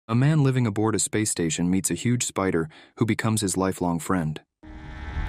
A man living aboard a space station meets a huge spider who becomes his lifelong friend.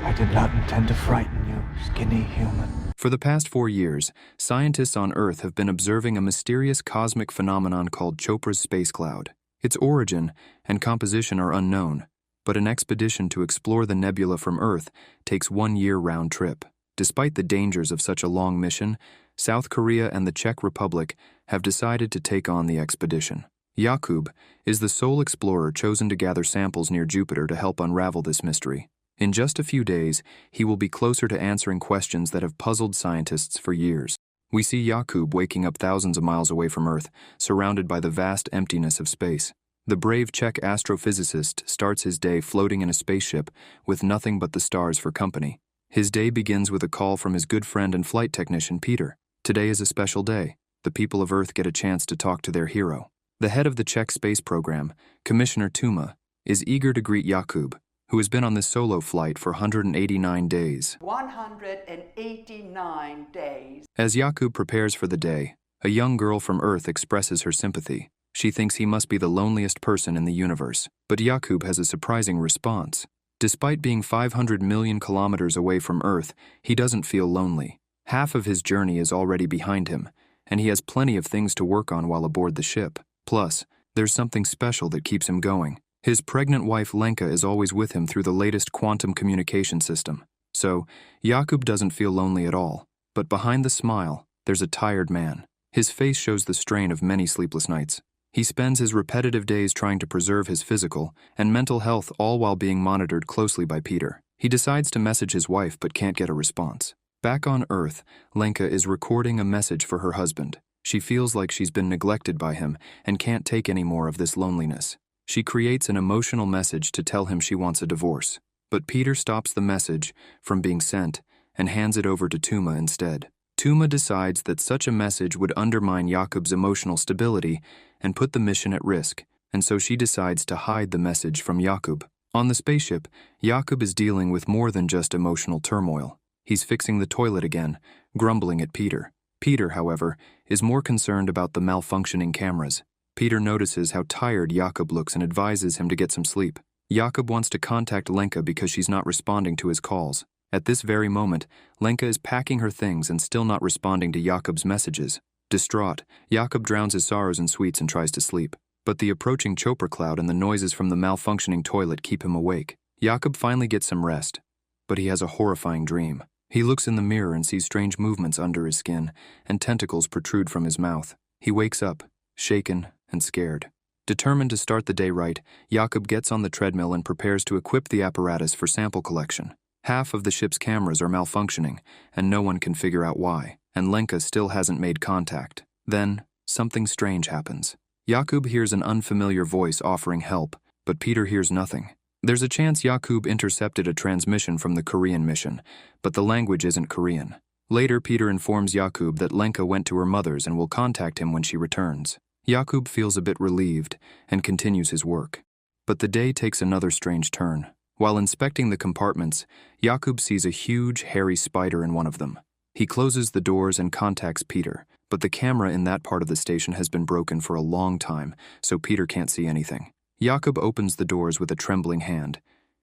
I did not intend to frighten you, skinny human. For the past 4 years, scientists on Earth have been observing a mysterious cosmic phenomenon called Chopra's space cloud. Its origin and composition are unknown, but an expedition to explore the nebula from Earth takes 1 year round trip. Despite the dangers of such a long mission, South Korea and the Czech Republic have decided to take on the expedition. Jakub is the sole explorer chosen to gather samples near Jupiter to help unravel this mystery. In just a few days, he will be closer to answering questions that have puzzled scientists for years. We see Jakub waking up thousands of miles away from Earth, surrounded by the vast emptiness of space. The brave Czech astrophysicist starts his day floating in a spaceship with nothing but the stars for company. His day begins with a call from his good friend and flight technician, Peter. Today is a special day. The people of Earth get a chance to talk to their hero. The head of the Czech space program, Commissioner Tuma, is eager to greet Jakub, who has been on this solo flight for 189 days. 189 days. As Jakub prepares for the day, a young girl from Earth expresses her sympathy. She thinks he must be the loneliest person in the universe, but Jakub has a surprising response. Despite being 500 million kilometers away from Earth, he doesn't feel lonely. Half of his journey is already behind him, and he has plenty of things to work on while aboard the ship. Plus, there's something special that keeps him going. His pregnant wife Lenka is always with him through the latest quantum communication system. So, Jakub doesn't feel lonely at all. But behind the smile, there's a tired man. His face shows the strain of many sleepless nights. He spends his repetitive days trying to preserve his physical and mental health, all while being monitored closely by Peter. He decides to message his wife but can't get a response. Back on Earth, Lenka is recording a message for her husband. She feels like she's been neglected by him and can't take any more of this loneliness. She creates an emotional message to tell him she wants a divorce. But Peter stops the message from being sent and hands it over to Tuma instead. Tuma decides that such a message would undermine Jakub's emotional stability and put the mission at risk, and so she decides to hide the message from Jakub. On the spaceship, Jakub is dealing with more than just emotional turmoil. He's fixing the toilet again, grumbling at Peter. Peter, however, is more concerned about the malfunctioning cameras. Peter notices how tired Jakub looks and advises him to get some sleep. Jakub wants to contact Lenka because she's not responding to his calls. At this very moment, Lenka is packing her things and still not responding to Jakub's messages. Distraught, Jakub drowns his sorrows in sweets and tries to sleep. But the approaching Chopra cloud and the noises from the malfunctioning toilet keep him awake. Jakub finally gets some rest, but he has a horrifying dream. He looks in the mirror and sees strange movements under his skin, and tentacles protrude from his mouth. He wakes up, shaken and scared. Determined to start the day right, Jakub gets on the treadmill and prepares to equip the apparatus for sample collection. Half of the ship's cameras are malfunctioning, and no one can figure out why, and Lenka still hasn't made contact. Then, something strange happens. Jakub hears an unfamiliar voice offering help, but Peter hears nothing. There's a chance Jakub intercepted a transmission from the Korean mission, but the language isn't Korean. Later, Peter informs Jakub that Lenka went to her mother's and will contact him when she returns. Jakub feels a bit relieved and continues his work. But the day takes another strange turn. While inspecting the compartments, Jakub sees a huge, hairy spider in one of them. He closes the doors and contacts Peter, but the camera in that part of the station has been broken for a long time, so Peter can't see anything. Jakub opens the doors with a trembling hand.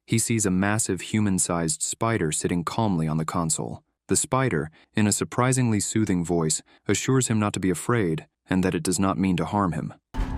He sees a massive human-sized spider sitting calmly on the console. The spider, in a surprisingly soothing voice, assures him not to be afraid and that it does not mean to harm him.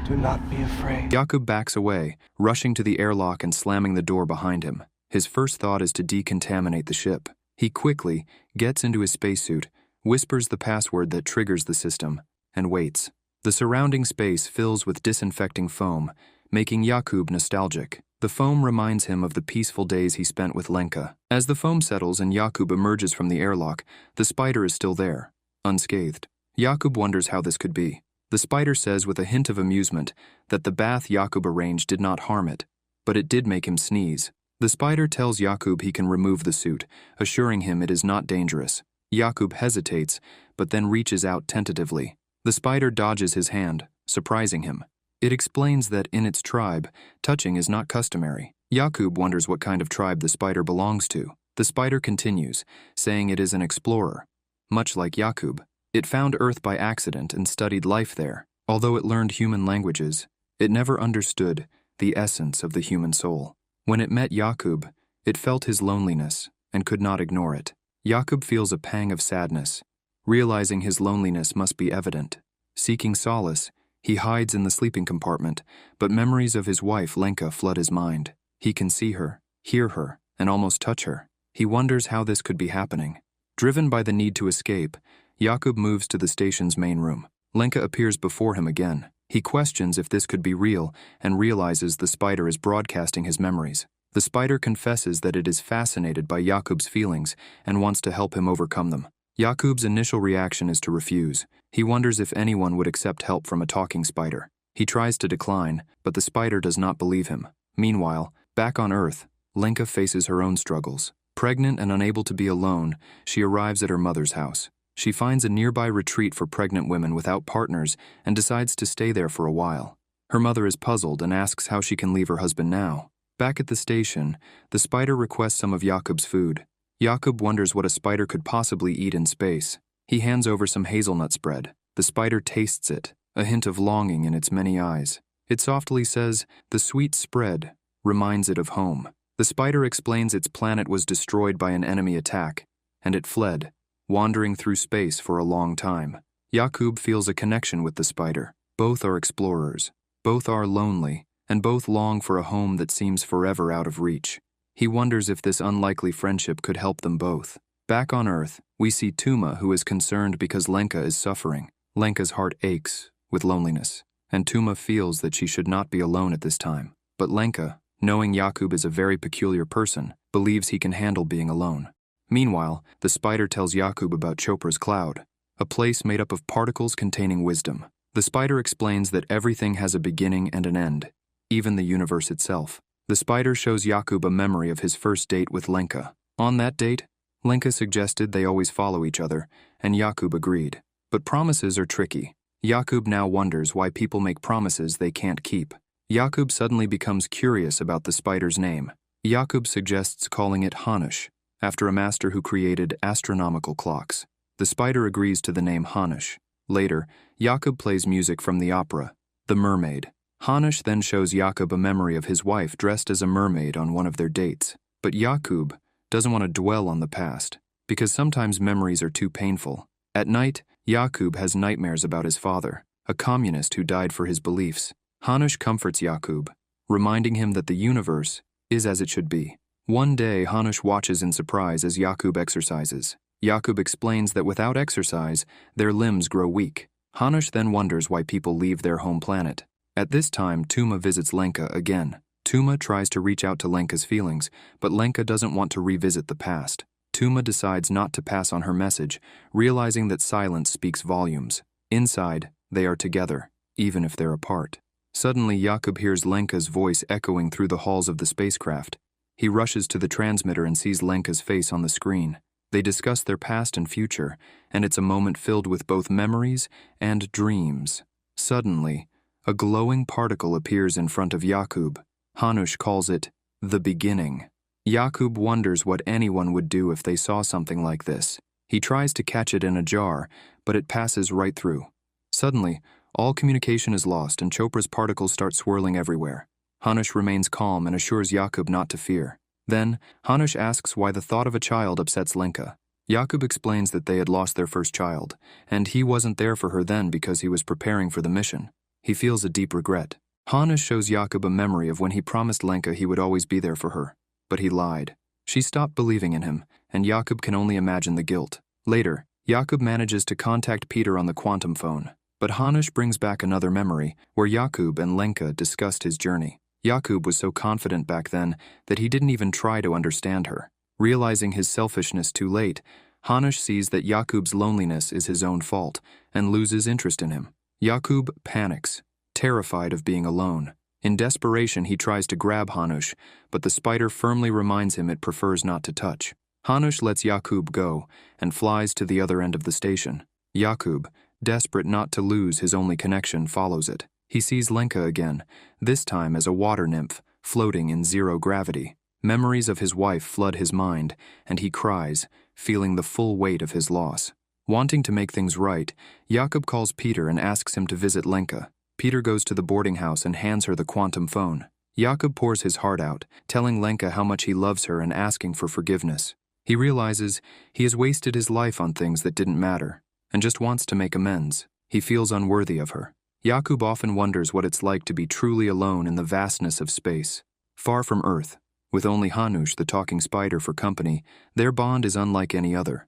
Do not be afraid. Jakub backs away, rushing to the airlock and slamming the door behind him. His first thought is to decontaminate the ship. He quickly gets into his spacesuit, whispers the password that triggers the system, and waits. The surrounding space fills with disinfecting foam, making Jakub nostalgic. The foam reminds him of the peaceful days he spent with Lenka. As the foam settles and Jakub emerges from the airlock, the spider is still there, unscathed. Jakub wonders how this could be. The spider says with a hint of amusement that the bath Jakub arranged did not harm it, but it did make him sneeze. The spider tells Jakub he can remove the suit, assuring him it is not dangerous. Jakub hesitates, but then reaches out tentatively. The spider dodges his hand, surprising him. It explains that in its tribe, touching is not customary. Jakub wonders what kind of tribe the spider belongs to. The spider continues, saying it is an explorer. Much like Jakub, it found Earth by accident and studied life there. Although it learned human languages, It never understood the essence of the human soul. When it met Jakub, it felt his loneliness and could not ignore it. Jakub feels a pang of sadness, realizing his loneliness must be evident. Seeking solace, he hides in the sleeping compartment, but memories of his wife Lenka flood his mind. He can see her, hear her, and almost touch her. He wonders how this could be happening. Driven by the need to escape, Jakub moves to the station's main room. Lenka appears before him again. He questions if this could be real and realizes the spider is broadcasting his memories. The spider confesses that it is fascinated by Jakub's feelings and wants to help him overcome them. Jakub's initial reaction is to refuse. He wonders if anyone would accept help from a talking spider. He tries to decline, but the spider does not believe him. Meanwhile, back on Earth, Lenka faces her own struggles. Pregnant and unable to be alone, she arrives at her mother's house. She finds a nearby retreat for pregnant women without partners and decides to stay there for a while. Her mother is puzzled and asks how she can leave her husband now. Back at the station, the spider requests some of Jakub's food. Jakub wonders what a spider could possibly eat in space. He hands over some hazelnut spread. The spider tastes it, a hint of longing in its many eyes. It softly says, "The sweet spread reminds it of home." The spider explains its planet was destroyed by an enemy attack, and it fled, wandering through space for a long time. Jakub feels a connection with the spider. Both are explorers. Both are lonely, and both long for a home that seems forever out of reach. He wonders if this unlikely friendship could help them both. Back on Earth, we see Tuma, who is concerned because Lenka is suffering. Lenka's heart aches with loneliness, and Tuma feels that she should not be alone at this time. But Lenka, knowing Jakub is a very peculiar person, believes he can handle being alone. Meanwhile, the spider tells Jakub about Chopra's cloud, a place made up of particles containing wisdom. The spider explains that everything has a beginning and an end, even the universe itself. The spider shows Jakub a memory of his first date with Lenka. On that date, Lenka suggested they always follow each other, and Jakub agreed. But promises are tricky. Jakub now wonders why people make promises they can't keep. Jakub suddenly becomes curious about the spider's name. Jakub suggests calling it Hanush, after a master who created astronomical clocks. The spider agrees to the name Hanush. Later, Jakub plays music from the opera, The Mermaid. Hanush then shows Jakub a memory of his wife dressed as a mermaid on one of their dates. But Jakub doesn't want to dwell on the past, because sometimes memories are too painful. At night, Jakub has nightmares about his father, a communist who died for his beliefs. Hanush comforts Jakub, reminding him that the universe is as it should be. One day, Hanush watches in surprise as Jakub exercises. Jakub explains that without exercise, their limbs grow weak. Hanush then wonders why people leave their home planet. At this time, Tuma visits Lenka again. Tuma tries to reach out to Lenka's feelings, but Lenka doesn't want to revisit the past. Tuma decides not to pass on her message, realizing that silence speaks volumes. Inside, they are together, even if they're apart. Suddenly, Jakub hears Lenka's voice echoing through the halls of the spacecraft. He rushes to the transmitter and sees Lenka's face on the screen. They discuss their past and future, and it's a moment filled with both memories and dreams. Suddenly, a glowing particle appears in front of Jakub. Hanush calls it the beginning. Jakub wonders what anyone would do if they saw something like this. He tries to catch it in a jar, but it passes right through. Suddenly, all communication is lost and Chopra's particles start swirling everywhere. Hanush remains calm and assures Jakub not to fear. Then, Hanush asks why the thought of a child upsets Lenka. Jakub explains that they had lost their first child, and he wasn't there for her then because he was preparing for the mission. He feels a deep regret. Hanush shows Jakub a memory of when he promised Lenka he would always be there for her. But he lied. She stopped believing in him, and Jakub can only imagine the guilt. Later, Jakub manages to contact Peter on the quantum phone. But Hanush brings back another memory, where Jakub and Lenka discussed his journey. Jakub was so confident back then that he didn't even try to understand her. Realizing his selfishness too late, Hanush sees that Jakub's loneliness is his own fault, and loses interest in him. Jakub panics, terrified of being alone. In desperation, he tries to grab Hanush, but the spider firmly reminds him it prefers not to touch. Hanush lets Jakub go and flies to the other end of the station. Jakub, desperate not to lose his only connection, follows it. He sees Lenka again, this time as a water nymph, floating in zero gravity. Memories of his wife flood his mind, and he cries, feeling the full weight of his loss. Wanting to make things right, Jakub calls Peter and asks him to visit Lenka. Peter goes to the boarding house and hands her the quantum phone. Jakub pours his heart out, telling Lenka how much he loves her and asking for forgiveness. He realizes he has wasted his life on things that didn't matter, and just wants to make amends. He feels unworthy of her. Jakub often wonders what it's like to be truly alone in the vastness of space. Far from Earth, with only Hanush the talking spider for company, their bond is unlike any other.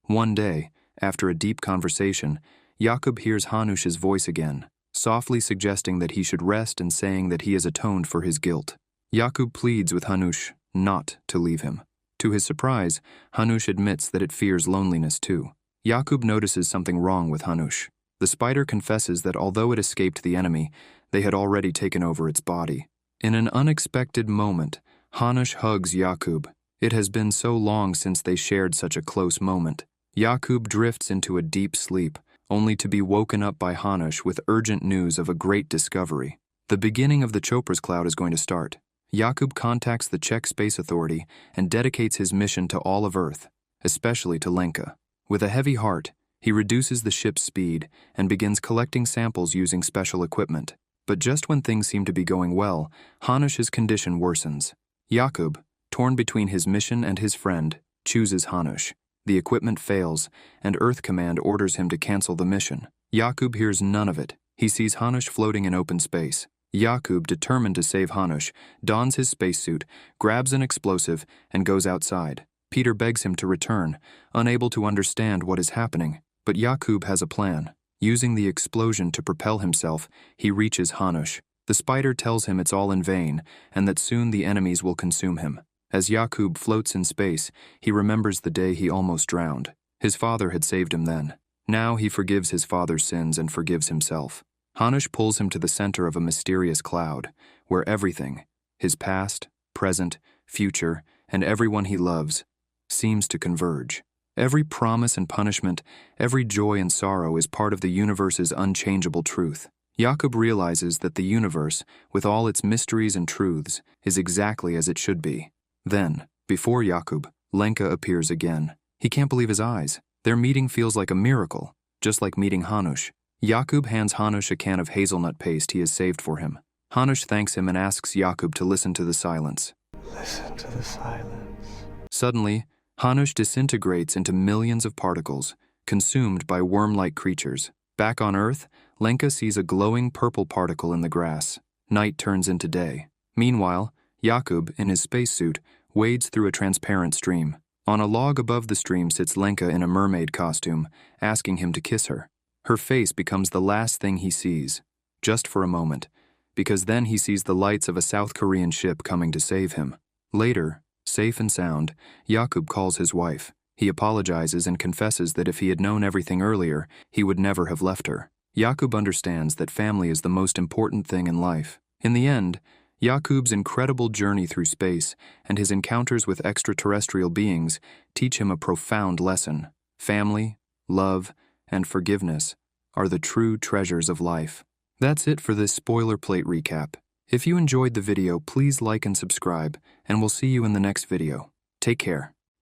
One day, after a deep conversation, Jakub hears Hanush's voice again, softly suggesting that he should rest and saying that he has atoned for his guilt. Jakub pleads with Hanush not to leave him. To his surprise, Hanush admits that it fears loneliness too. Jakub notices something wrong with Hanush. The spider confesses that although it escaped the enemy, they had already taken over its body. In an unexpected moment, Hanush hugs Jakub. It has been so long since they shared such a close moment. Jakub drifts into a deep sleep, only to be woken up by Hanush with urgent news of a great discovery. The beginning of the Chopra's cloud is going to start. Jakub contacts the Czech Space Authority and dedicates his mission to all of Earth, especially to Lenka. With a heavy heart, he reduces the ship's speed and begins collecting samples using special equipment. But just when things seem to be going well, Hanush's condition worsens. Jakub, torn between his mission and his friend, chooses Hanush. The equipment fails, and Earth Command orders him to cancel the mission. Jakub hears none of it. He sees Hanush floating in open space. Jakub, determined to save Hanush, dons his spacesuit, grabs an explosive, and goes outside. Peter begs him to return, unable to understand what is happening. But Jakub has a plan. Using the explosion to propel himself, he reaches Hanush. The spider tells him it's all in vain, and that soon the enemies will consume him. As Jakub floats in space, he remembers the day he almost drowned. His father had saved him then. Now he forgives his father's sins and forgives himself. Hanush pulls him to the center of a mysterious cloud, where everything, his past, present, future, and everyone he loves, seems to converge. Every promise and punishment, every joy and sorrow is part of the universe's unchangeable truth. Jakub realizes that the universe, with all its mysteries and truths, is exactly as it should be. Then, before Jakub, Lenka appears again. He can't believe his eyes. Their meeting feels like a miracle, just like meeting Hanush. Jakub hands Hanush a can of hazelnut paste he has saved for him. Hanush thanks him and asks Jakub to listen to the silence. Listen to the silence. Suddenly, Hanush disintegrates into millions of particles, consumed by worm-like creatures. Back on Earth, Lenka sees a glowing purple particle in the grass. Night turns into day. Meanwhile, Jakub, in his spacesuit, wades through a transparent stream. On a log above the stream sits Lenka in a mermaid costume, asking him to kiss her. Her face becomes the last thing he sees, just for a moment, because then he sees the lights of a South Korean ship coming to save him. Later, safe and sound, Jakub calls his wife. He apologizes and confesses that if he had known everything earlier, he would never have left her. Jakub understands that family is the most important thing in life. In the end, Jakub's incredible journey through space and his encounters with extraterrestrial beings teach him a profound lesson. Family, love, and forgiveness are the true treasures of life. That's it for this spoiler-plate recap. If you enjoyed the video, please like and subscribe, and we'll see you in the next video. Take care.